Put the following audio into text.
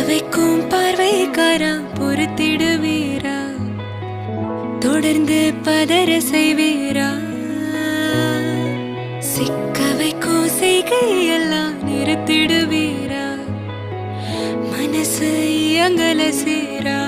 வைக்கும் பார்வைக்காரா பொறுத்திடுவீரா, தொடர்ந்து பதற செய்வீரா, சிக்க வைக்கும் செய்கையெல்லாம் நிறுத்திடுவீரா, மனசு இயங்கல சீரா.